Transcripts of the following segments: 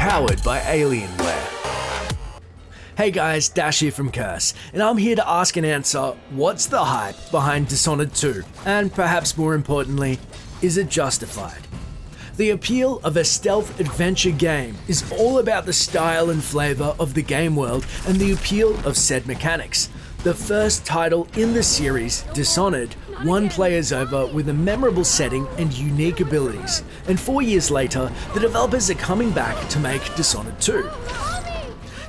powered by Alienware. Hey guys, Dash here from Curse, and I'm here to ask and answer, what's the hype behind Dishonored 2? And perhaps more importantly, is it justified? The appeal of a stealth adventure game is all about the style and flavor of the game world and the appeal of said mechanics. The first title in the series, Dishonored, won players over with a memorable setting and unique abilities, and 4 years later, the developers are coming back to make Dishonored 2.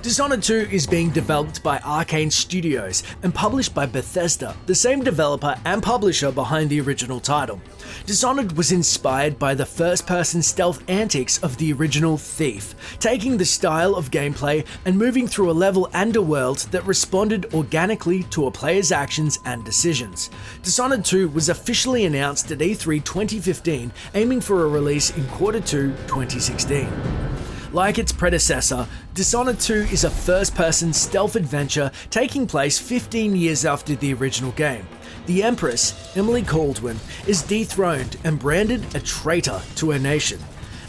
Dishonored 2 is being developed by Arkane Studios and published by Bethesda, the same developer and publisher behind the original title. Dishonored was inspired by the first-person stealth antics of the original Thief, taking the style of gameplay and moving through a level and a world that responded organically to a player's actions and decisions. Dishonored 2 was officially announced at E3 2015, aiming for a release in Q2 2016. Like its predecessor, Dishonored 2 is a first-person stealth adventure taking place 15 years after the original game. The Empress, Emily Caldwin, is dethroned and branded a traitor to her nation,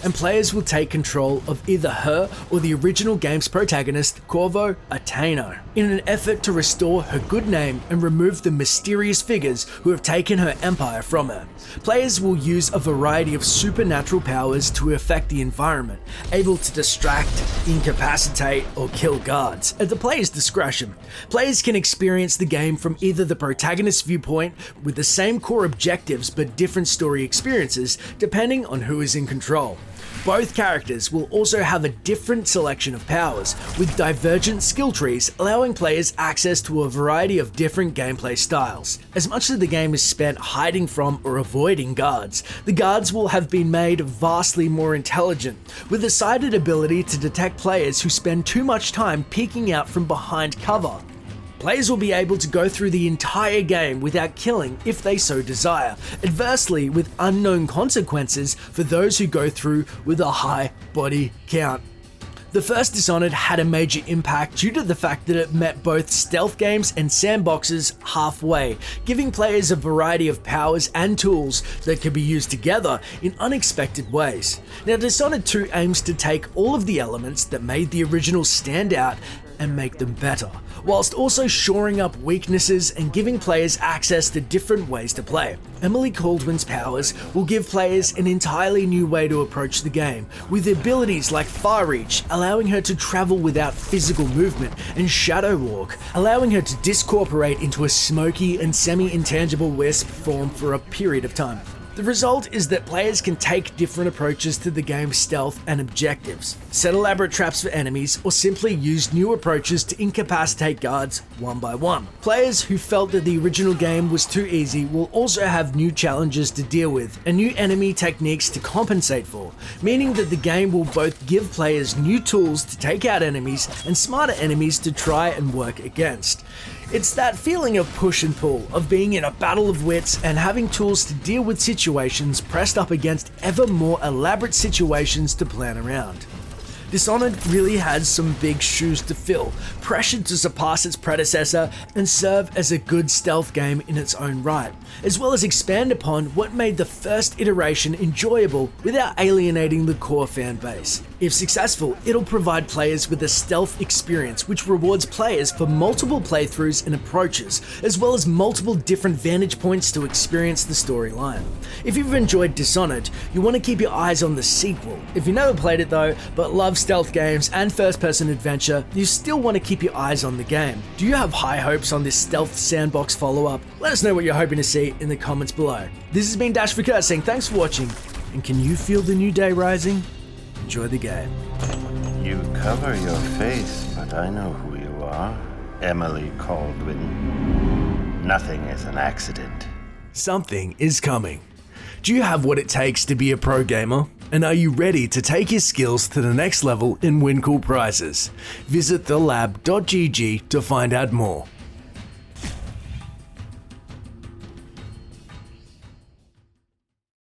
and players will take control of either her or the original game's protagonist, Corvo Attano, in an effort to restore her good name and remove the mysterious figures who have taken her empire from her. Players will use a variety of supernatural powers to affect the environment, able to distract, incapacitate, or kill guards at the player's discretion. Players can experience the game from either the protagonist's viewpoint with the same core objectives but different story experiences depending on who is in control. Both characters will also have a different selection of powers, with divergent skill trees allowing players access to a variety of different gameplay styles. As much as the game is spent hiding from or avoiding guards, the guards will have been made vastly more intelligent, with a cited ability to detect players who spend too much time peeking out from behind cover. Players will be able to go through the entire game without killing if they so desire, adversely with unknown consequences for those who go through with a high body count. The first Dishonored had a major impact due to the fact that it met both stealth games and sandboxes halfway, giving players a variety of powers and tools that could be used together in unexpected ways. Now, Dishonored 2 aims to take all of the elements that made the original stand out and make them better, whilst also shoring up weaknesses and giving players access to different ways to play. Emily Caldwin's powers will give players an entirely new way to approach the game, with abilities like Far Reach, allowing her to travel without physical movement, and Shadow Walk, allowing her to discorporate into a smoky and semi-intangible wisp form for a period of time. The result is that players can take different approaches to the game's stealth and objectives, set elaborate traps for enemies, or simply use new approaches to incapacitate guards one by one. Players who felt that the original game was too easy will also have new challenges to deal with and new enemy techniques to compensate for, meaning that the game will both give players new tools to take out enemies and smarter enemies to try and work against. It's that feeling of push and pull, of being in a battle of wits and having tools to deal with situations pressed up against ever more elaborate situations to plan around. Dishonored really has some big shoes to fill, pressured to surpass its predecessor and serve as a good stealth game in its own right, as well as expand upon what made the first iteration enjoyable without alienating the core fan base. If successful, it'll provide players with a stealth experience which rewards players for multiple playthroughs and approaches, as well as multiple different vantage points to experience the storyline. If you've enjoyed Dishonored, you want to keep your eyes on the sequel. If you never played it though, but love stealth games and first-person adventure, you still want to keep your eyes on the game. Do you have high hopes on this stealth sandbox follow-up? Let us know what you're hoping to see in the comments below. This has been Dash for Kurt saying thanks for watching, and can you feel the new day rising? Enjoy the game. You cover your face, but I know who you are. Emily Caldwin. Nothing is an accident. Something is coming. Do you have what it takes to be a pro gamer? And are you ready to take your skills to the next level and win cool prizes? Visit thelab.gg to find out more.